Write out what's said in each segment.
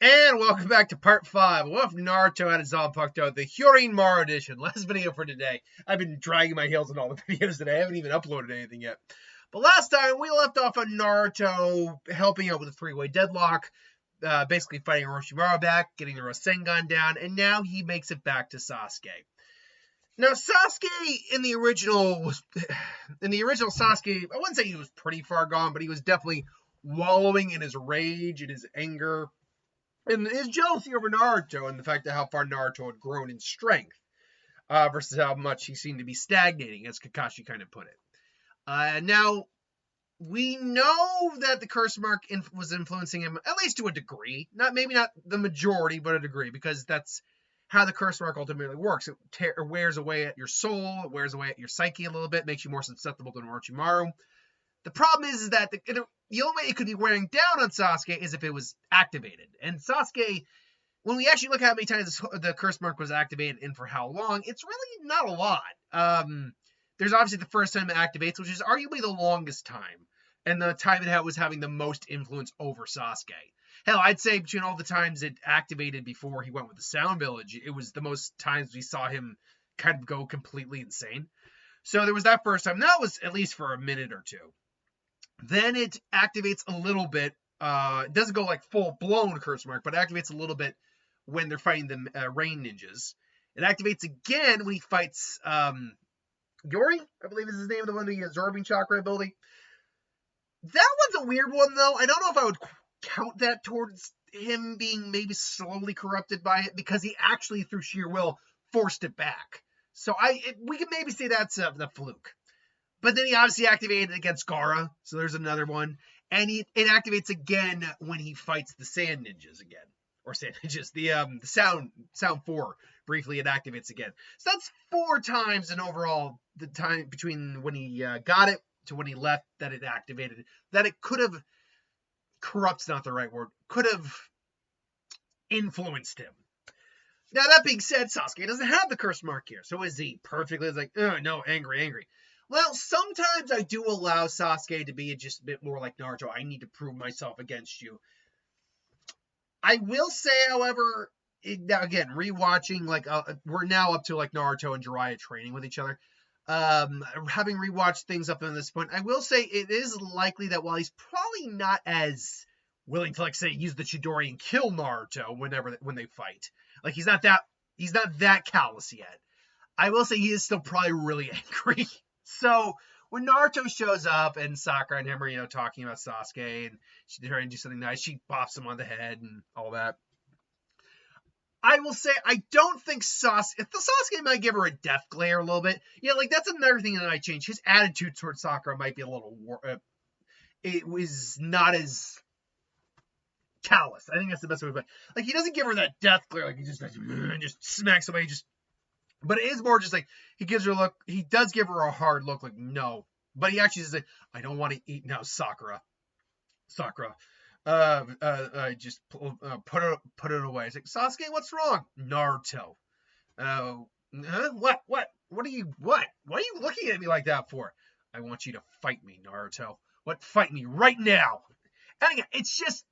And welcome back to part 5 of Naruto and Zanpakuto, the Hyōrinmaru edition. Last video for today. I've been dragging my heels in all the videos today. I haven't even uploaded anything yet. But last time, we left off on Naruto helping out with a three-way deadlock, basically fighting Orochimaru back, getting the Rasengan down, and now he makes it back to Sasuke. Now, Sasuke in the original Sasuke, I wouldn't say he was pretty far gone, but he was definitely wallowing in his rage and his anger, and his jealousy over Naruto and the fact that how far Naruto had grown in strength versus how much he seemed to be stagnating, as Kakashi kind of put it. Now, we know that the curse mark was influencing him, at least to a degree. Maybe not the majority, but a degree, because that's how the curse mark ultimately works. It wears away at your soul, it wears away at your psyche a little bit, makes you more susceptible to Orochimaru. The problem is that the only way it could be wearing down on Sasuke is if it was activated. And Sasuke, when we actually look at how many times the curse mark was activated and for how long, it's really not a lot. There's obviously the first time it activates, which is arguably the longest time, and the time it was having the most influence over Sasuke. Hell, I'd say between all the times it activated before he went with the Sound Village, it was the most times we saw him kind of go completely insane. So there was that first time. That was at least for a minute or two. Then it activates a little bit. It doesn't go like full-blown curse mark, but it activates a little bit when they're fighting the rain ninjas. It activates again when he fights Yori, I believe is his name, the one with the absorbing chakra ability. That one's a weird one, though. I don't know if I would count that towards him being maybe slowly corrupted by it, because he actually, through sheer will, forced it back. So we can maybe say that's the fluke. But then he obviously activated it against Gaara, so there's another one. And it activates again when he fights the Sand Ninjas again. Or Sand Ninjas, the Sound 4, briefly it activates again. So that's 4 times in overall the time between when he got it to when he left that it activated. That it could have, corrupt's not the right word, could have influenced him. Now that being said, Sasuke doesn't have the curse mark here. So is he perfectly like, oh no, angry. Well, sometimes I do allow Sasuke to be just a bit more like Naruto. I need to prove myself against you. I will say, however, again, rewatching, we're now up to like Naruto and Jiraiya training with each other. Having rewatched things up to this point, I will say it is likely that while he's probably not as willing to, like, say, use the Chidori and kill Naruto when they fight, like he's not that callous yet. I will say he is still probably really angry. So when Naruto shows up and Sakura and him are, talking about Sasuke and she's trying to do something nice, she bops him on the head and all that. I will say I don't think Sasuke might give her a death glare a little bit. Yeah, like that's another thing that might change. His attitude towards Sakura might be a little it was not as callous. I think that's the best way to put it. Like he doesn't give her that death glare, like he just smacks away, but it is more just like he gives her a look. He does give her a hard look, like no. But he actually says, I don't want to eat now, Sakura. Just put it away. It's like, Sasuke, what's wrong? Naruto. What? Why are you looking at me like that for? I want you to fight me, Naruto. What? Fight me right now. And again, it's just,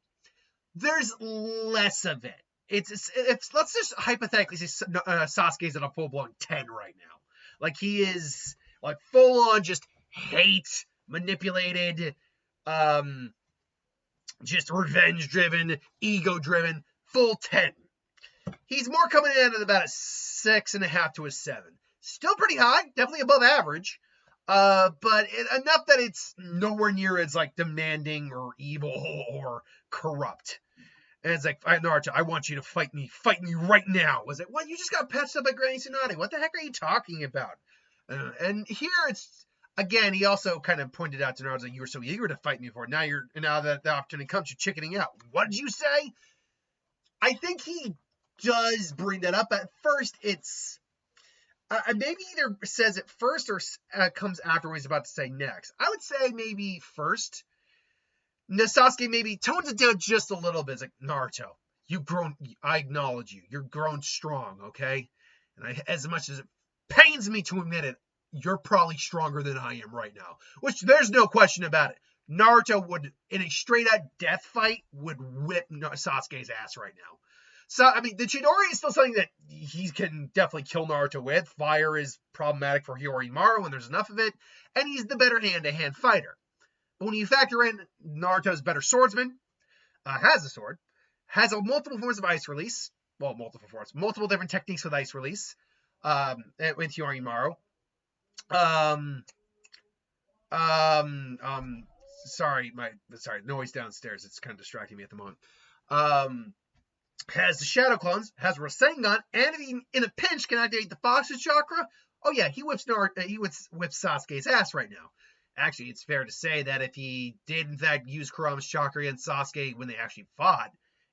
there's less of it. It's let's just hypothetically say Sasuke's at a full-blown 10 right now. Like he is like full-on just hate, manipulated, just revenge-driven, ego-driven, full 10. He's more coming in at about a 6.5 to a 7. Still pretty high, definitely above average, but enough that it's nowhere near as like demanding or evil or corrupt. And it's like, Naruto, I want you to fight me right now. Was it, what, you just got patched up by Granny Tsunade. What the heck are you talking about? And here it's, again, he also kind of pointed out to Naruto, like, you were so eager to fight me for it. Now that the opportunity comes, you're chickening out. What did you say? I think he does bring that up. At first, it's, maybe either says it first or comes after what he's about to say next. I would say maybe first. Sasuke maybe tones it down just a little bit. It's like, Naruto, you've grown, I acknowledge you. You're grown strong, okay? And as much as it pains me to admit it, you're probably stronger than I am right now. Which, there's no question about it. Naruto would, in a straight-out death fight, would whip Sasuke's ass right now. So, I mean, the Chidori is still something that he can definitely kill Naruto with. Fire is problematic for Hyōrinmaru when there's enough of it, and he's the better hand-to-hand fighter. But when you factor in Naruto's better swordsman, has a sword, has multiple forms of ice release, well, multiple different techniques with ice release, with Hyōrinmaru. Sorry, noise downstairs. It's kind of distracting me at the moment. Has the Shadow Clones, has Rasengan, and if he, in a pinch, can activate the Fox's Chakra. Oh yeah, he whips Sasuke's ass right now. Actually, it's fair to say that if he did in fact use Kurama's Chakra against Sasuke when they actually fought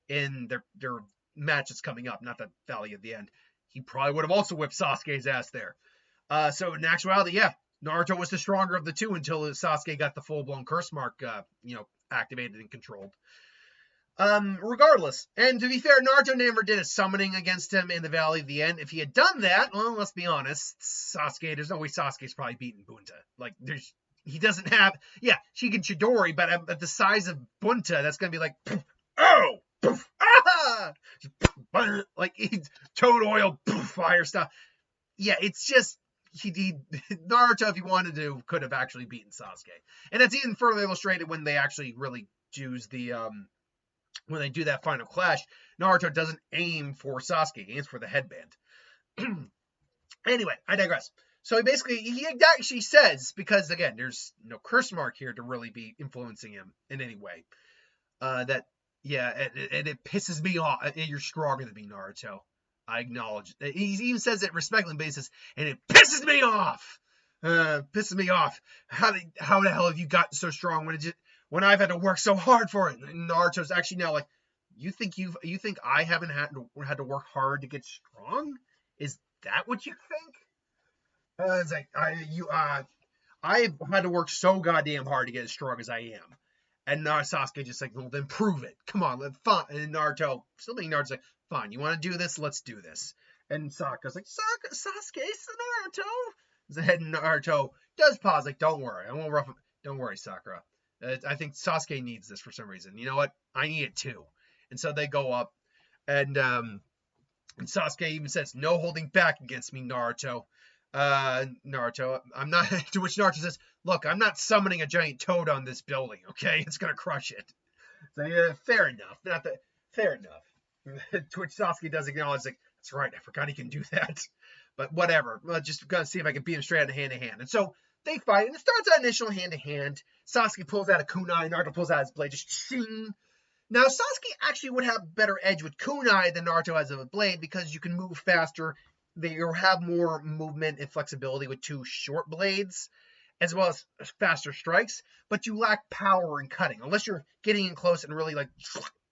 in their match that's coming up, not the Valley at the end, he probably would have also whipped Sasuke's ass there. So in actuality, yeah, Naruto was the stronger of the two until Sasuke got the full-blown curse mark, activated and controlled. Regardless, and to be fair, Naruto never did a summoning against him in the Valley of the End. If he had done that, well, let's be honest, there's no way Sasuke's probably beaten Bunta. Like, he doesn't have, yeah, she can Chidori, but at the size of Bunta, that's gonna be like, poof, oh, poof, ah, poof, like, toad oil, poof, fire stuff. Yeah, it's just, Naruto, if he wanted to, could have actually beaten Sasuke. And that's even further illustrated when they actually really use when they do that final clash. Naruto doesn't aim for Sasuke, he aims for the headband. Anyway, I digress. So he actually says, because again, there's no curse mark here to really be influencing him in any way, that, yeah, and it pisses me off. You're stronger than me, Naruto. I acknowledge. He even says it respectfully, but he says, and it pisses me off. Pisses me off. How the hell have you gotten so strong when I've had to work so hard for it? And Naruto's actually now like, you think I haven't had to work hard to get strong? Is that what you think? It's like I've had to work so goddamn hard to get as strong as I am. And Sasuke just like, well, then prove it. Come on, fine. And Naruto, still being Naruto's like, fine, you want to do this? Let's do this. And Sasuke's like, Sasuke, it's Naruto. And Naruto does pause, like, don't worry, I won't rough him. Don't worry, Sakura. I think Sasuke needs this for some reason. You know what? I need it too. And so they go up, and Sasuke even says, no holding back against me, Naruto. Naruto, I'm not, to which Naruto says, look, I'm not summoning a giant toad on this building, okay? It's gonna crush it. So, yeah, fair enough. Fair enough. To which Sasuke does acknowledge, like, that's right, I forgot he can do that. But whatever, just gonna see if I can beat him straight out of hand-to-hand. And so, they fight, and it starts out initial hand-to-hand. Sasuke pulls out a kunai, Naruto pulls out his blade, just shing. Now, Sasuke actually would have better edge with kunai than Naruto has with a blade, because you can move faster. They have more movement and flexibility with two short blades, as well as faster strikes, but you lack power in cutting, unless you're getting in close and really, like,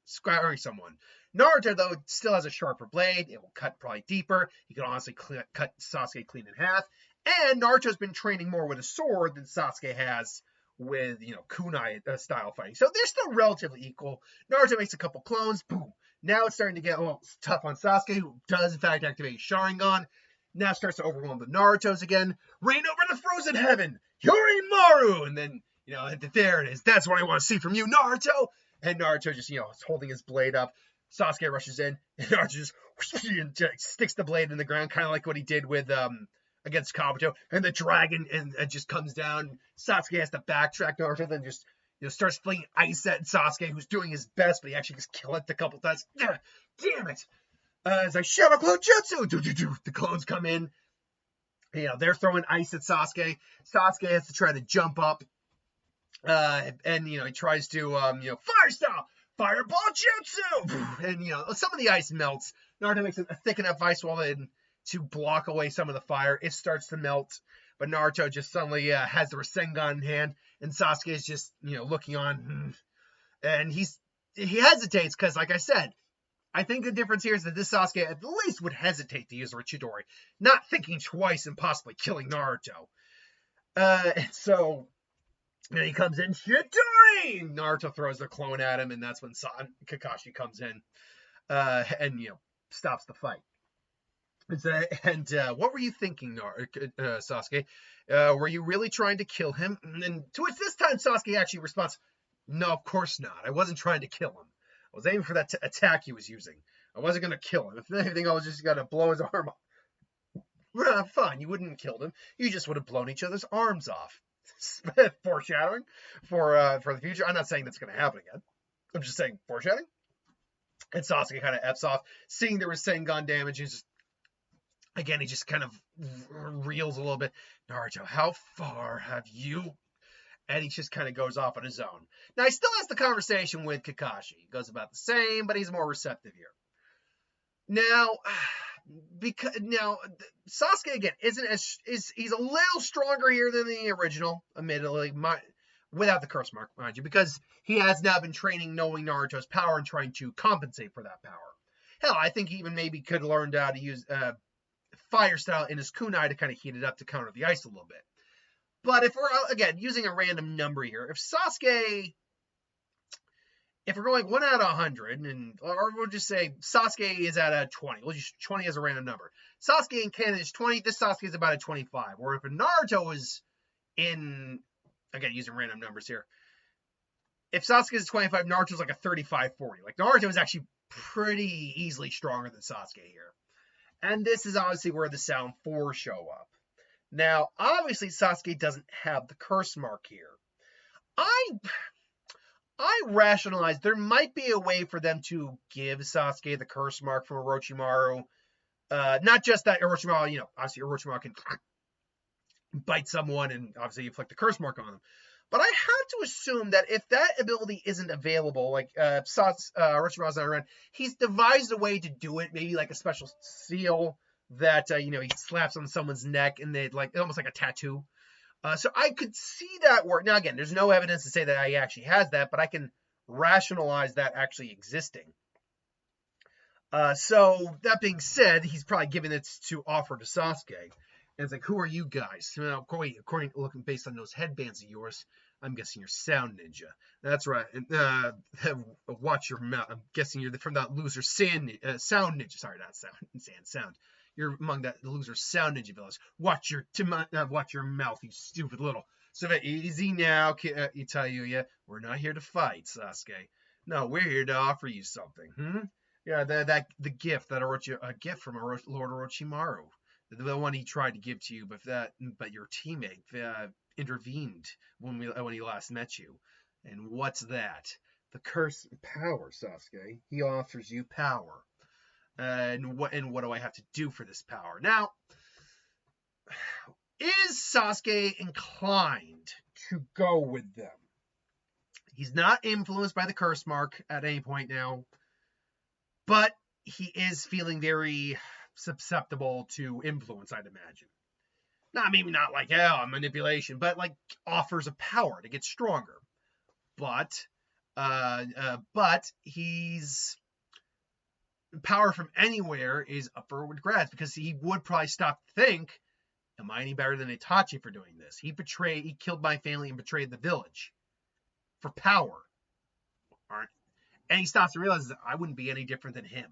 squaring someone. Naruto, though, still has a sharper blade. It will cut probably deeper. He can honestly cut Sasuke clean in half. And Naruto's been training more with a sword than Sasuke has with, kunai style fighting. So they're still relatively equal. Naruto makes a couple clones. Boom. Now it's starting to get a little tough on Sasuke, who does, in fact, activate Sharingan. Now starts to overwhelm the Narutos again. Reign over the frozen heaven! Hyōrinmaru! And then, there it is. That's what I want to see from you, Naruto! And Naruto just, is holding his blade up. Sasuke rushes in, and Naruto just sticks the blade in the ground, kind of like what he did with, against Kabuto. And the dragon and just comes down. Sasuke has to backtrack. Naruto then just, starts flinging ice at Sasuke, who's doing his best, but he actually gets killed a couple times. Damn it! It's like, Shadow Clone Jutsu! The clones come in. They're throwing ice at Sasuke. Sasuke has to try to jump up. And, he tries to, fire style! Fireball Jutsu! And, some of the ice melts. Naruto makes a thick enough ice wall to block away some of the fire. It starts to melt. But Naruto just suddenly has the Rasengan in hand. And Sasuke is just, looking on. And he hesitates because, like I said, I think the difference here is that this Sasuke at least would hesitate to use a Chidori, not thinking twice and possibly killing Naruto. And so he comes in, Chidori! Naruto throws the clone at him, and that's when Kakashi comes in and, stops the fight. What were you thinking, Sasuke? Were you really trying to kill him? And to which this time Sasuke actually responds, no, of course not. I wasn't trying to kill him. I was aiming for that attack he was using. I wasn't going to kill him. If anything, I was just going to blow his arm off. Fine, you wouldn't have killed him. You just would have blown each other's arms off. Foreshadowing for the future. I'm not saying that's going to happen again. I'm just saying foreshadowing. And Sasuke kind of F's off, seeing there was Sengun damage. He just kind of reels a little bit. Naruto, how far have you? And he just kind of goes off on his own. Now, he still has the conversation with Kakashi. He goes about the same, but he's more receptive here. Now, Sasuke, again, he's a little stronger here than the original, admittedly, without the curse mark, mind you, because he has now been training knowing Naruto's power and trying to compensate for that power. Hell, I think he even maybe could learn how to use fire style in his kunai to kind of heat it up to counter the ice a little bit. But if we're, again, using a random number here, if we're going 1 out of 100, or we'll just say Sasuke is at a 20. We'll just 20 as a random number. Sasuke in canon is 20. This Sasuke is about a 25. Or if Naruto is in, again, using random numbers here. If Sasuke is 25, Naruto's like a 35, 40. Like, Naruto is actually pretty easily stronger than Sasuke here. And this is obviously where the Sound 4 show up. Now, obviously, Sasuke doesn't have the curse mark here. I rationalized there might be a way for them to give Sasuke the curse mark from Orochimaru. Not just that Orochimaru, obviously Orochimaru can bite someone and obviously inflict the curse mark on them. But I have to assume that if that ability isn't available, like Orochimaru's not around, he's devised a way to do it, maybe like a special seal that, he slaps on someone's neck and they almost like a tattoo. So I could see that work. Now, again, there's no evidence to say that he actually has that, but I can rationalize that actually existing. So that being said, he's probably giving it to offer to Sasuke. And it's like, who are you guys? Well, according to looking based on those headbands of yours, I'm guessing you're Sound Ninja. That's right. Watch your mouth. I'm guessing you're from that loser Sound Ninja. Sorry, not Sound. You're among the loser Sound Ninja villains. Watch your mouth, you stupid little. So easy now, Itayuya. We're not here to fight, Sasuke. No, we're here to offer you something. Yeah, the gift a gift from Lord Orochimaru, the one he tried to give to you, but your teammate intervened when he last met you. And what's that? The curse power, Sasuke. He offers you power. And what do I have to do for this power? Now, is Sasuke inclined to go with them? He's not influenced by the curse mark at any point now, but he is feeling very susceptible to influence, I'd imagine. Maybe not like manipulation, but like offers of power to get stronger. But he's power from anywhere is upward grasp, because he would probably stop to think, am I any better than Itachi for doing this? He killed my family and betrayed the village for power. And he stops and realizes that I wouldn't be any different than him.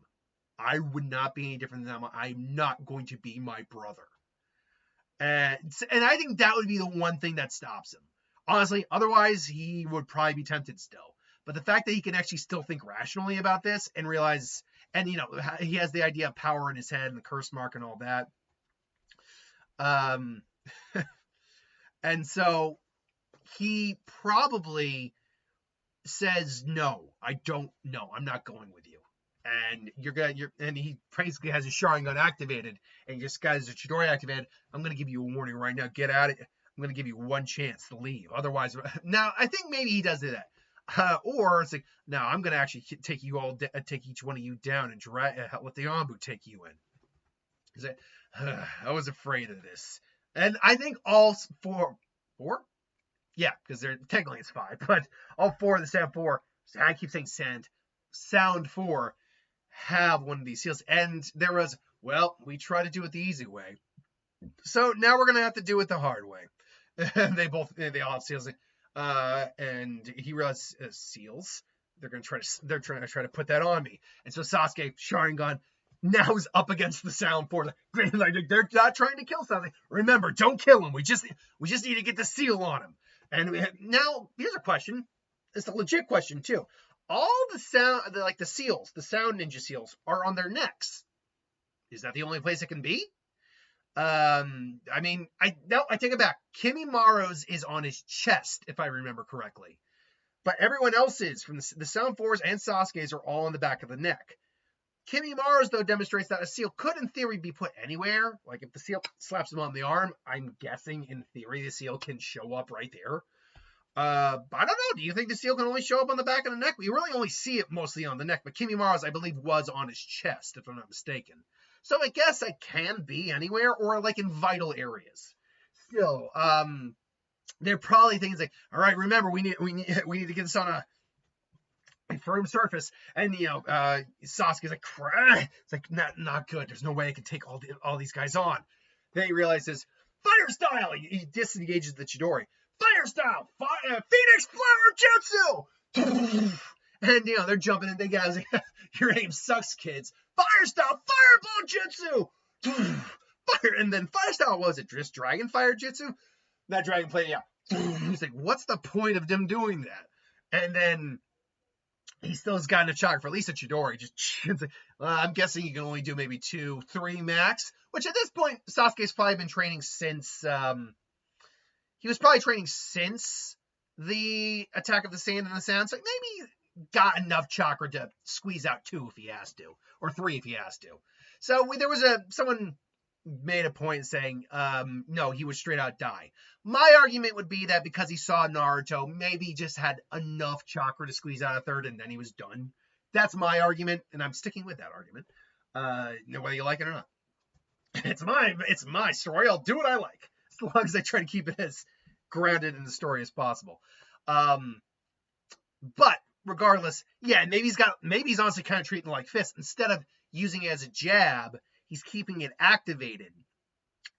I would not be any different than him. I'm not going to be my brother. And I think that would be the one thing that stops him. Honestly, otherwise he would probably be tempted still. But the fact that he can actually still think rationally about this and realize, and he has the idea of power in his head and the curse mark and all that. And so he probably says, no, I don't know. I'm not going with you. And and he basically has his Sharingan activated and he just got his Chidori activated. I'm going to give you a warning right now. Get out of it. I'm going to give you one chance to leave. Otherwise, now I think maybe he does that. Or it's like, no, I'm going to actually take each one of you down and let the Anbu take you in. He's like, I was afraid of this. And I think all four? Yeah, because technically it's 5, but all 4 of the Sound 4, I keep saying Sound 4, have one of these seals. And there was, we try to do it the easy way. So now we're going to have to do it the hard way. they all have seals. And he realizes seals. They're trying to try to put that on me. And so Sasuke, Sharingan, now is up against the Sound Force. Like, they're not trying to kill something. Remember, don't kill him. We just need to get the seal on him. And now here's a question. It's a legit question too. All the seals, the sound ninja seals, are on their necks. Is that the only place it can be? I mean, I take it back. Kimimara's is on his chest, if I remember correctly. But everyone else's, from the Sound Force and Sasuke's, are all on the back of the neck. Kimimara's, though, demonstrates that a seal could, in theory, be put anywhere. Like, if the seal slaps him on the arm, I'm guessing, in theory, the seal can show up right there. But I don't know. Do you think the seal can only show up on the back of the neck? We really only see it mostly on the neck. But Kimimara's, I believe, was on his chest, if I'm not mistaken. So I guess it can be anywhere, or, like, in vital areas. Still, there are probably things like, all right, remember, we need to get this on a firm surface. And, Sasuke's like, it's like, not good. There's no way I can take all these guys on. Then he realizes, fire style. He disengages the Chidori. Fire style, Phoenix Flower Jutsu. And, they're jumping in. They guys, your aim sucks, kids. Fire style, Fireball Jutsu. Fire, and then fire style, was it just Dragon Fire Jutsu? That Dragon Play, yeah. He's like, what's the point of them doing that? And then he still has got enough chakra for at least a Chidori. I'm guessing you can only do maybe 2, 3 max. Which at this point, Sasuke's probably been training since he was probably training since the Attack of the Sand and the Sound. So maybe got enough chakra to squeeze out 2 if he has to, or 3 if he has to. So there was someone made a point saying, no, he would straight out die. My argument would be that because he saw Naruto, maybe he just had enough chakra to squeeze out a third and then he was done. That's my argument, and I'm sticking with that argument. Whether you like it or not. It's my story. I'll do what I like, as long as I try to keep it as grounded in the story as possible. But regardless, yeah, maybe he's honestly kind of treating it like fists. Instead of using it as a jab, he's keeping it activated.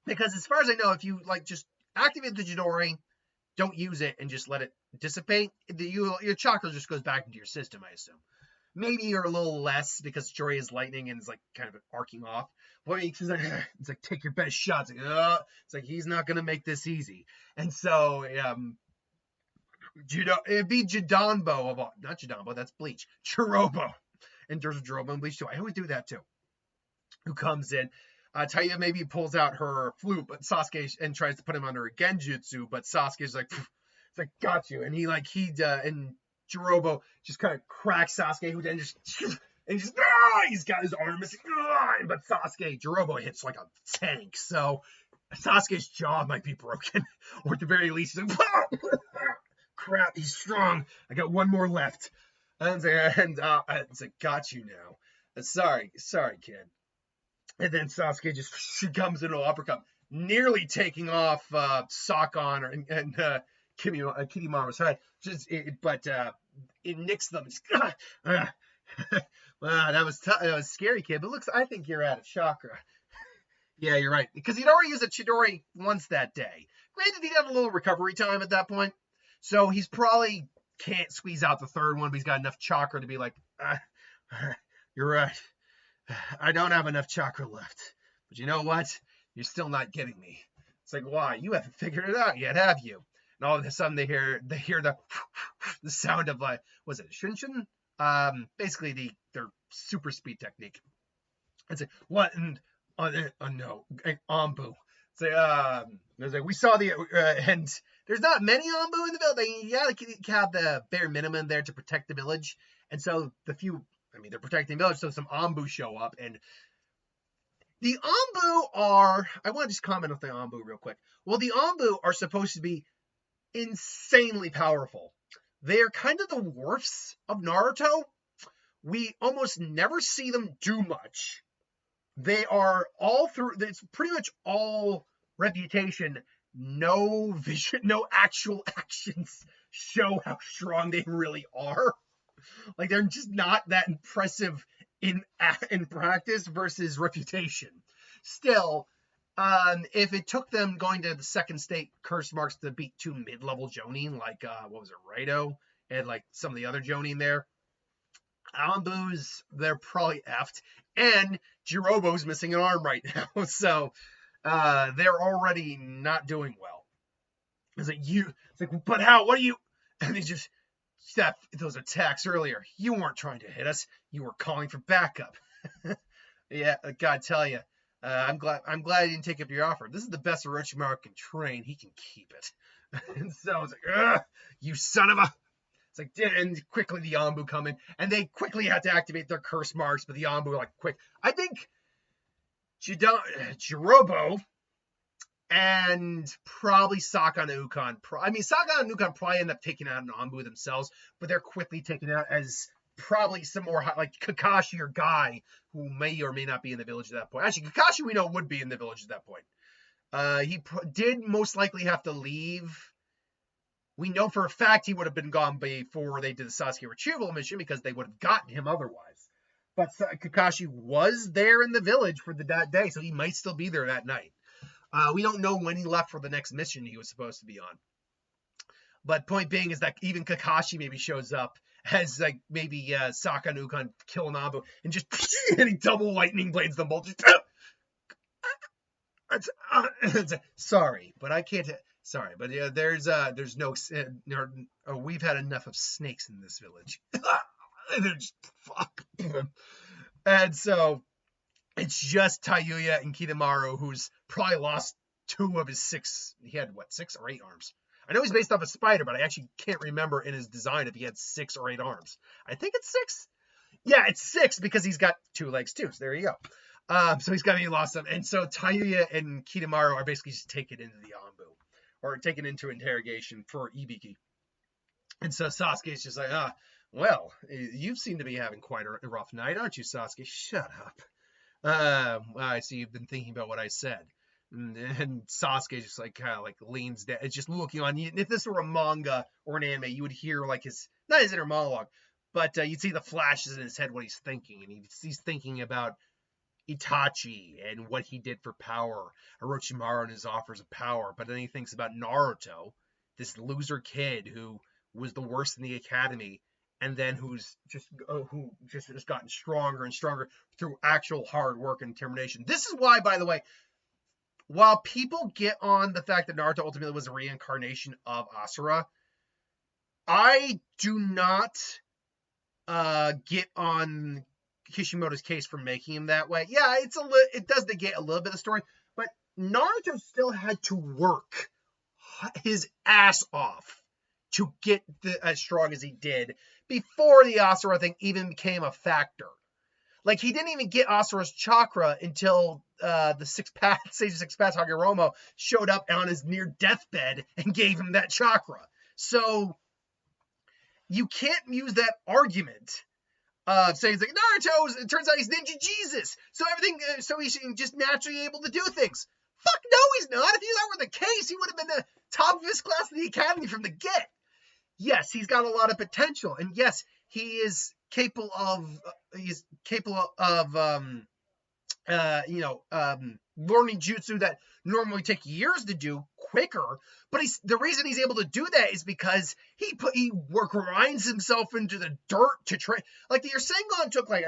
Because as far as I know, if you just activate the Chidori, don't use it, and just let it dissipate, your chakra just goes back into your system, I assume. Maybe you're a little less because Chidori is lightning and is kind of arcing off. But it's like take your best shots. It's like he's not gonna make this easy. And so it'd be Jidanbo not Jidanbo, that's Bleach. Jirobo. And there's Jirobo and Bleach too. I always do that too. Who comes in. Taiya maybe pulls out her flute, but Sasuke, and tries to put him under a Genjutsu, but Sasuke's like, it's like, got you. And and Jirobo just kind of cracks Sasuke, who then he's got his arm missing, but Jirobo hits like a tank, so Sasuke's jaw might be broken, or at the very least, he's like, crap, he's strong, I got one more left, and it's like, got you now, sorry, kid. And then Sasuke just comes into an uppercut, nearly taking off Sakon and Kimimara's head. But it nicks them. Wow, that was scary, kid. But I think you're out of chakra. Yeah, you're right. Because he'd already used a Chidori once that day. Granted, he'd had a little recovery time at that point. So he's probably can't squeeze out the third one, but he's got enough chakra to be like, you're right. I don't have enough chakra left. But you know what? You're still not getting me. It's like, why? You haven't figured it out yet, have you? And all of a sudden they hear the sound of was it Shinshin? Basically their super speed technique. It's like, what? And no, Anbu. It's like, we saw and there's not many Anbu in the village. You gotta have the bare minimum there to protect the village. And so they're protecting the village, so some Anbu show up, and the Anbu I want to just comment on the Anbu real quick. Well, the Anbu are supposed to be insanely powerful. They're kind of the dwarfs of Naruto. We almost never see them do much. They are it's pretty much all reputation. No vision, no actual actions show how strong they really are. Like, they're just not that impressive in practice versus reputation. Still, if it took them going to the second state curse marks to beat 2 mid-level Jonin, like, Raito, and, like, some of the other Jonin there, Anbu's, they're probably effed. And Jirobo's missing an arm right now. So they're already not doing well. It's like, but how? What are you? And he just, those attacks earlier, you weren't trying to hit us. You were calling for backup. Yeah, God tell you. I'm glad I didn't take up your offer. This is the best Orochimaru can train. He can keep it. And so it's like, ugh, you son of a. It's like, and quickly the Anbu come in, and they quickly have to activate their curse marks, but the Anbu are like quick. I think Jirobo and probably Sokka and Ukon. Sokka and Ukon probably end up taking out an Anbu themselves, but they're quickly taken out as probably some more like Kakashi or Guy, who may or may not be in the village at that point. Actually, Kakashi we know would be in the village at that point. He did most likely have to leave. We know for a fact he would have been gone before they did the Sasuke retrieval mission because they would have gotten him otherwise. But Kakashi was there in the village for that day, so he might still be there that night. We don't know when he left for the next mission he was supposed to be on. But point being is that even Kakashi maybe shows up as like maybe Sokka and Ukon kill Nabu and just and he double lightning blades them both. Sorry, but I can't. Sorry, but yeah, there's no. We've had enough of snakes in this village. They're just fuck. And so it's just Tayuya and Kidomaru, who's probably lost 2 of his 6. He had what, 6 or 8 arms. I know he's based off a spider, but I actually can't remember in his design if he had 6 or 8 arms. I think it's 6. Yeah, it's 6 because he's got 2 legs too. So there you go. So he's got to be lost them. And so Tayuya and Kidomaru are basically just taken into the Anbu, or taken into interrogation for Ibiki. And so Sasuke's just like, well, you seem to be having quite a rough night, aren't you, Sasuke? Shut up. I see you've been thinking about what I said. And Sasuke just like kind of like leans down. It's just looking on. If this were a manga or an anime, you would hear like not his inner monologue, but you'd see the flashes in his head what he's thinking. And he's thinking about Itachi and what he did for power, Orochimaru and his offers of power. But then he thinks about Naruto, this loser kid who was the worst in the academy, and then who just has gotten stronger and stronger through actual hard work and determination. This is why, by the way, while people get on the fact that Naruto ultimately was a reincarnation of Asura, I do not get on Kishimoto's case for making him that way. Yeah, it does negate a little bit of the story, but Naruto still had to work his ass off to get as strong as he did before the Asura thing even became a factor. Like, he didn't even get Asura's chakra until the Sage of Six Paths, Hagoromo, showed up on his near deathbed and gave him that chakra. So you can't use that argument saying like Naruto, it turns out he's Ninja Jesus, so he's just naturally able to do things. Fuck no, he's not. If that were the case, he would have been the top of his class in the academy from the get. Yes, he's got a lot of potential, and yes, he is capable of learning jutsu that normally take years to do quicker. But the reason he's able to do that is because he grinds himself into the dirt to train. Like the Rasengan took like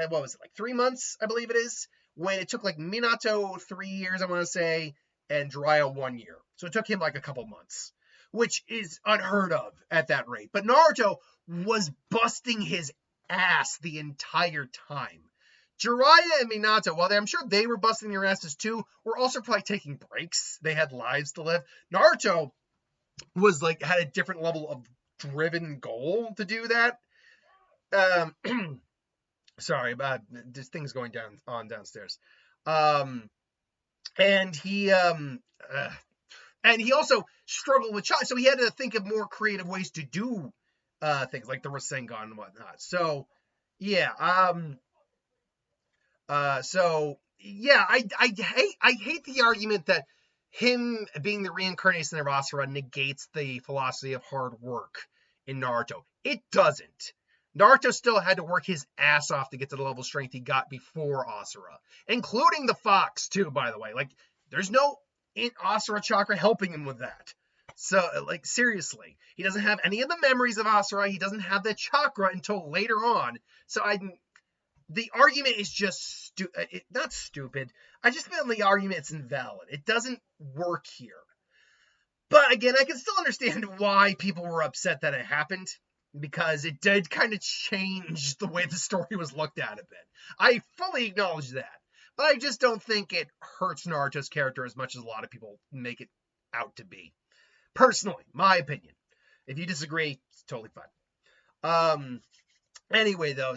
3 months, I believe it is, when it took like Minato 3 years, I want to say, and Jiraiya 1 year. So it took him like a couple months, which is unheard of at that rate. But Naruto was busting his ass the entire time. Jiraiya and Minato, while I'm sure they were busting their asses too, were also probably taking breaks. They had lives to live. Naruto was like had a different level of driven goal to do that. Sorry about there's things going downstairs. And he also struggled with chakra, so he had to think of more creative ways to do things like the Rasengan and whatnot. So yeah, I hate the argument that him being the reincarnation of Asura negates the philosophy of hard work in Naruto. It doesn't. Naruto still had to work his ass off to get to the level of strength he got before Asura, including the fox too, by the way. Like, there's no Asura chakra helping him with that. So, like, seriously, he doesn't have any of the memories of Asura. He doesn't have the chakra until later on. So the argument is just not stupid. I just feel the argument's invalid. It doesn't work here. But again, I can still understand why people were upset that it happened, because it did kind of change the way the story was looked at a bit. I fully acknowledge that. But I just don't think it hurts Naruto's character as much as a lot of people make it out to be. Personally, my opinion. If you disagree, it's totally fine. Anyway, though,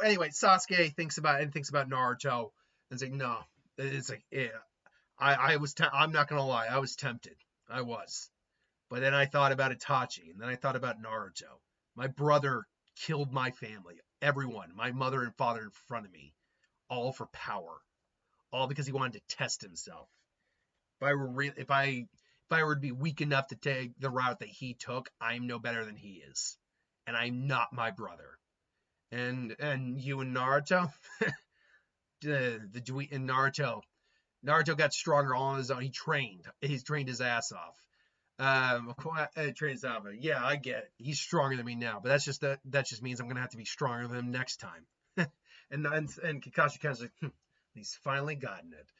anyway, Sasuke thinks about Naruto and it's like, no, it's like, yeah, I'm not gonna lie, I was tempted, I was, but then I thought about Itachi, and then I thought about Naruto. My brother killed my family, everyone, my mother and father in front of me, all for power, all because he wanted to test himself. If I were to be weak enough to take the route that he took, I'm no better than he is, and I'm not my brother. And you and Naruto, Naruto got stronger all on his own. He's trained his ass off. Trained his ass off. Yeah, I get it. He's stronger than me now, but that just means I'm gonna have to be stronger than him next time. and Kakashi kind of like, he's finally gotten it.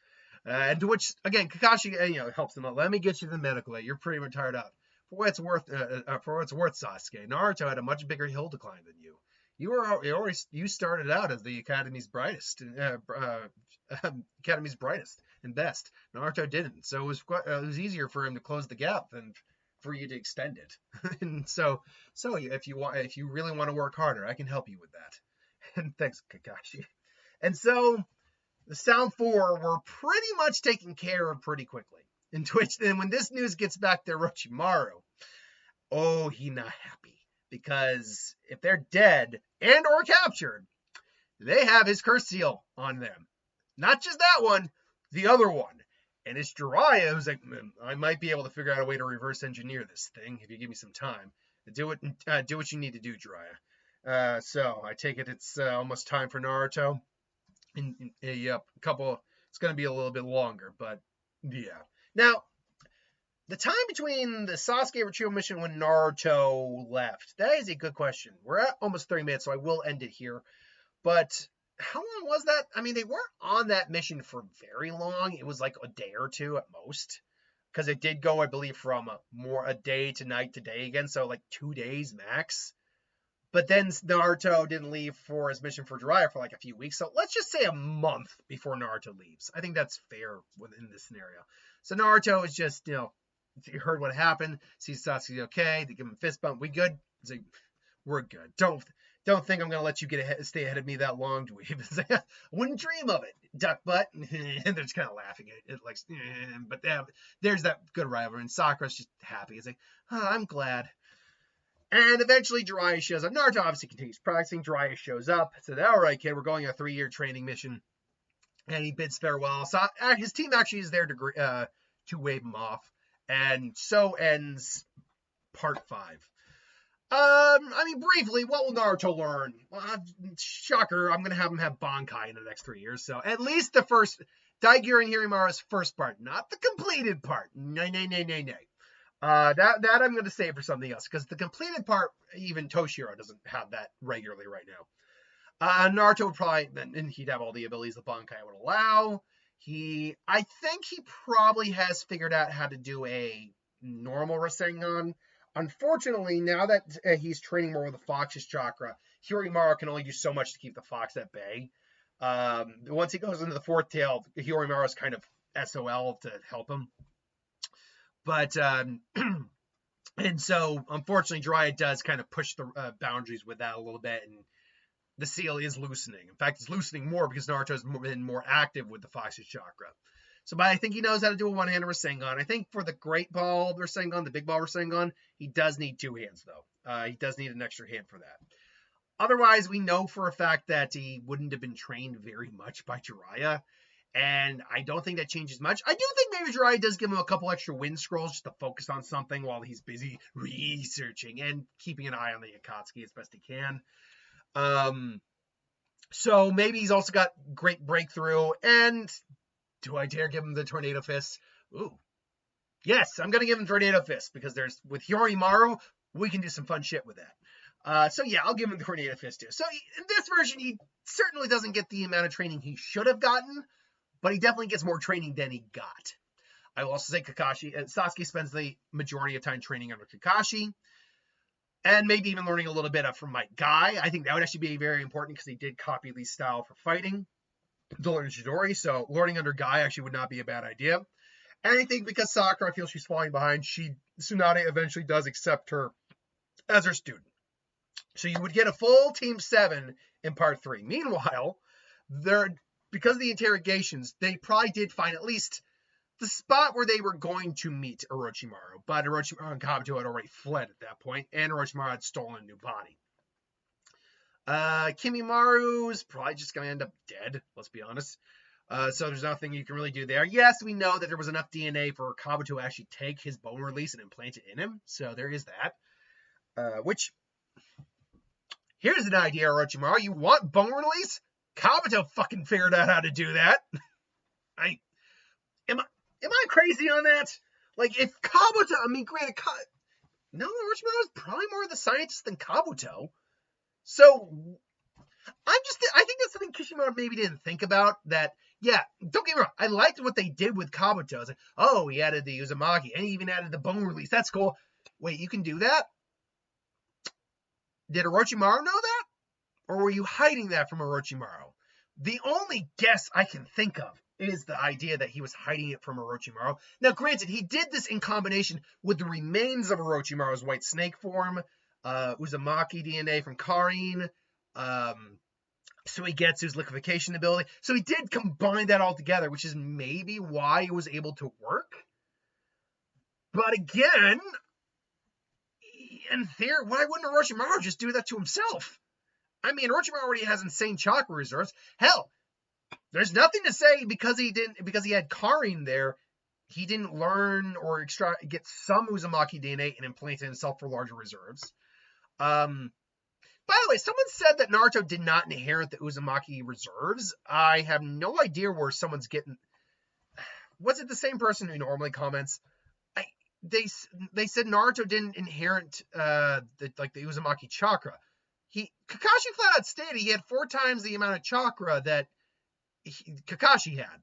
And to which, again, Kakashi, helps him out. Let me get you the medical aid. You're pretty much tired out. For what it's worth, Sasuke, Naruto had a much bigger hill to climb than you. You started out as the Academy's brightest and best. Naruto didn't, so it was easier for him to close the gap than for you to extend it. And so if you really want to work harder, I can help you with that. And thanks, Kakashi. And so the Sound Four were pretty much taken care of pretty quickly. And when this news gets back to Orochimaru, oh, he not happy. Because if they're dead and or captured, they have his curse seal on them. Not just that one, the other one. And it's Jiraiya who's like, I might be able to figure out a way to reverse engineer this thing if you give me some time. Do what you need to do, Jiraiya. So I take it it's almost time for Naruto. Yep, it's going to be a little bit longer, but yeah. Now, the time between the Sasuke retrieval mission when Naruto left, that is a good question. We're at almost 30 minutes, so I will end it here. But how long was that? I mean, they weren't on that mission for very long. It was like a day or two at most. Because it did go, I believe, from a day to night to day again, so like 2 days max. But then Naruto didn't leave for his mission for Jiraiya for like a few weeks. So let's just say a month before Naruto leaves. I think that's fair within this scenario. So Naruto is just, he heard what happened, sees Sasuke okay, they give him a fist bump. We good? He's like, we're good. Don't think I'm gonna let you stay ahead of me that long, dweeb. Like, I wouldn't dream of it, duck butt. And they're just kind of laughing at it, like, but there's that good rivalry. And Sakura's just happy. He's like, I'm glad. And eventually Jiraiya shows up. Naruto obviously continues practicing. Jiraiya shows up. Said, all right, kid, we're going on a 3-year training mission. And he bids farewell. So his team actually is there to wave him off. And so ends part 5. I mean, briefly, what will Naruto learn? Well, shocker, I'm going to have him have Bankai in the next 3 years. So at least the first, Daiguren Hyōrinmaru's first part, not the completed part. No. That I'm going to save for something else, because the completed part, even Toshiro doesn't have that regularly right now. Naruto would probably, and he'd have all the abilities the Bankai would allow. I think he probably has figured out how to do a normal Rasengan. Unfortunately, now that he's training more with the Fox's chakra, Hyōrinmaru can only do so much to keep the Fox at bay. Once he goes into the fourth tail, Hyōrinmaru is kind of SOL to help him. But, and so, unfortunately, Jiraiya does kind of push the boundaries with that a little bit, and the seal is loosening. In fact, it's loosening more because Naruto's been more active with the Fox's chakra. So, but I think he knows how to do a one-handed Rasengan. I think for the Great Ball Rasengan, the Big Ball Rasengan, he does need 2 hands, though. He does need an extra hand for that. Otherwise, we know for a fact that he wouldn't have been trained very much by Jiraiya. And I don't think that changes much. I do think maybe Jiraiya does give him a couple extra wind scrolls just to focus on something while he's busy researching and keeping an eye on the Akatsuki as best he can. So maybe he's also got great breakthrough. And do I dare give him the Tornado Fist? Ooh, Yes, I'm going to give him Tornado Fist because with Hyōrinmaru, we can do some fun shit with that. So yeah, I'll give him the Tornado Fist too. So in this version, he certainly doesn't get the amount of training he should have gotten, but he definitely gets more training than he got. I will also say Sasuke spends the majority of time training under Kakashi, and maybe even learning a little bit from my guy. I think that would actually be very important because he did copy Lee's style for fighting, to learn Chidori, so learning under Guy actually would not be a bad idea. And I think because Sakura feels she's falling behind, Tsunade eventually does accept her as her student. So you would get a full Team 7 in Part 3. Meanwhile, because of the interrogations, they probably did find at least the spot where they were going to meet Orochimaru. But Orochimaru and Kabuto had already fled at that point, and Orochimaru had stolen a new body. Kimimaro probably just going to end up dead, let's be honest. So there's nothing you can really do there. Yes, we know that there was enough DNA for Kabuto to actually take his bone release and implant it in him. So there is that. Which, here's an idea, Orochimaru. You want bone release? Kabuto fucking figured out how to do that. Am I crazy on that? Like, if Kabuto, I mean, granted, no, Orochimaru is probably more of the scientist than Kabuto. So, I think that's something Kishimoto maybe didn't think about. That, yeah, don't get me wrong, I liked what they did with Kabuto. It's like, oh, he added the Uzumaki, and he even added the bone release. That's cool. Wait, you can do that? Did Orochimaru know that? Or were you hiding that from Orochimaru? The only guess I can think of is the idea that he was hiding it from Orochimaru. Now, granted, he did this in combination with the remains of Orochimaru's white snake form, Uzumaki DNA from Karin, Suigetsu's liquefaction ability. So he did combine that all together, which is maybe why it was able to work. But again, in theory, why wouldn't Orochimaru just do that to himself? I mean, Orochimaru already has insane chakra reserves. Hell, there's nothing to say because he had Karin there, he didn't learn or get some Uzumaki DNA and implant it himself for larger reserves. By the way, someone said that Naruto did not inherit the Uzumaki reserves. I have no idea where someone's getting. Was it the same person who normally comments? They said Naruto didn't inherit the Uzumaki chakra. Kakashi flat out stated he had 4 times the amount of chakra that Kakashi had.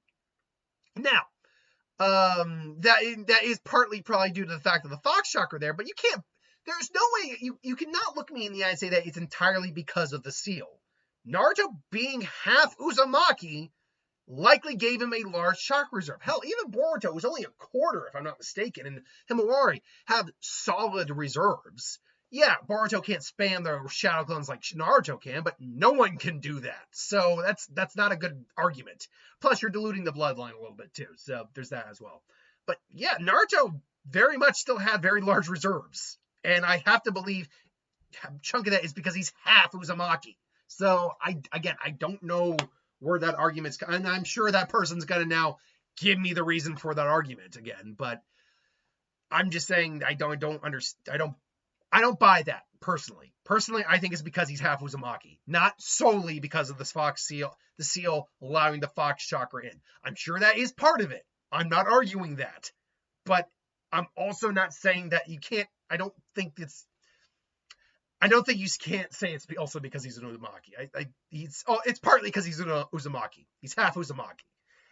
Now, that is partly probably due to the fact of the Fox chakra there, but you can't. There's no way you cannot look me in the eye and say that it's entirely because of the seal. Naruto being half Uzumaki likely gave him a large chakra reserve. Hell, even Boruto was only a quarter, if I'm not mistaken, and Himawari have solid reserves. Yeah, Boruto can't spam the shadow clones like Naruto can, but no one can do that. So that's not a good argument. Plus, you're diluting the bloodline a little bit too. So there's that as well. But yeah, Naruto very much still had very large reserves. And I have to believe a chunk of that is because he's half Uzumaki. So I don't know where that argument's, and I'm sure that person's going to now give me the reason for that argument again. But I'm just saying I don't buy that personally. Personally, I think it's because he's half Uzumaki, not solely because of the Fox seal, the seal allowing the Fox chakra in. I'm sure that is part of it. I'm not arguing that, but I'm also not saying that you can't. I don't think you can't say it's also because he's an Uzumaki. It's partly because he's an Uzumaki. He's half Uzumaki.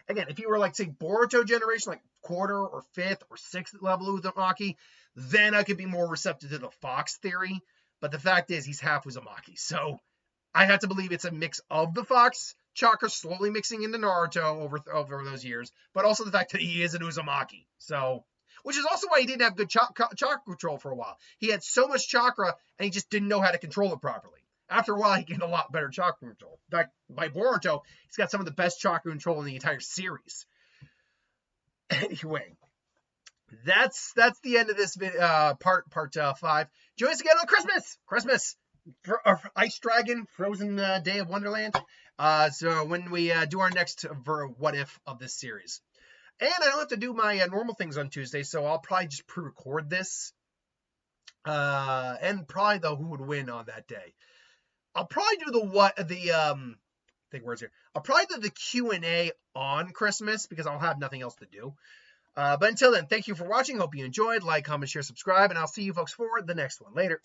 Again, if you were like, say, Boruto generation, like quarter or 5th or 6th level Uzumaki, then I could be more receptive to the Fox theory. But the fact is, he's half Uzumaki. So I have to believe it's a mix of the Fox chakra slowly mixing into Naruto over those years, but also the fact that he is an Uzumaki. So, which is also why he didn't have good chakra control for a while. He had so much chakra, and he just didn't know how to control it properly. After a while, he gained a lot better chakra control. In fact, by Boruto, he's got some of the best chakra control in the entire series. Anyway, that's the end of this part 5. Join us again on Christmas, Ice Dragon, Frozen Day of Wonderland. So when we do our next what if of this series. And I don't have to do my normal things on Tuesday, so I'll probably just pre-record this. And probably who would win on that day. I'll probably do I'll probably do the Q&A on Christmas because I'll have nothing else to do. But until then, thank you for watching. Hope you enjoyed. Like, comment, share, subscribe, and I'll see you folks for the next one. Later.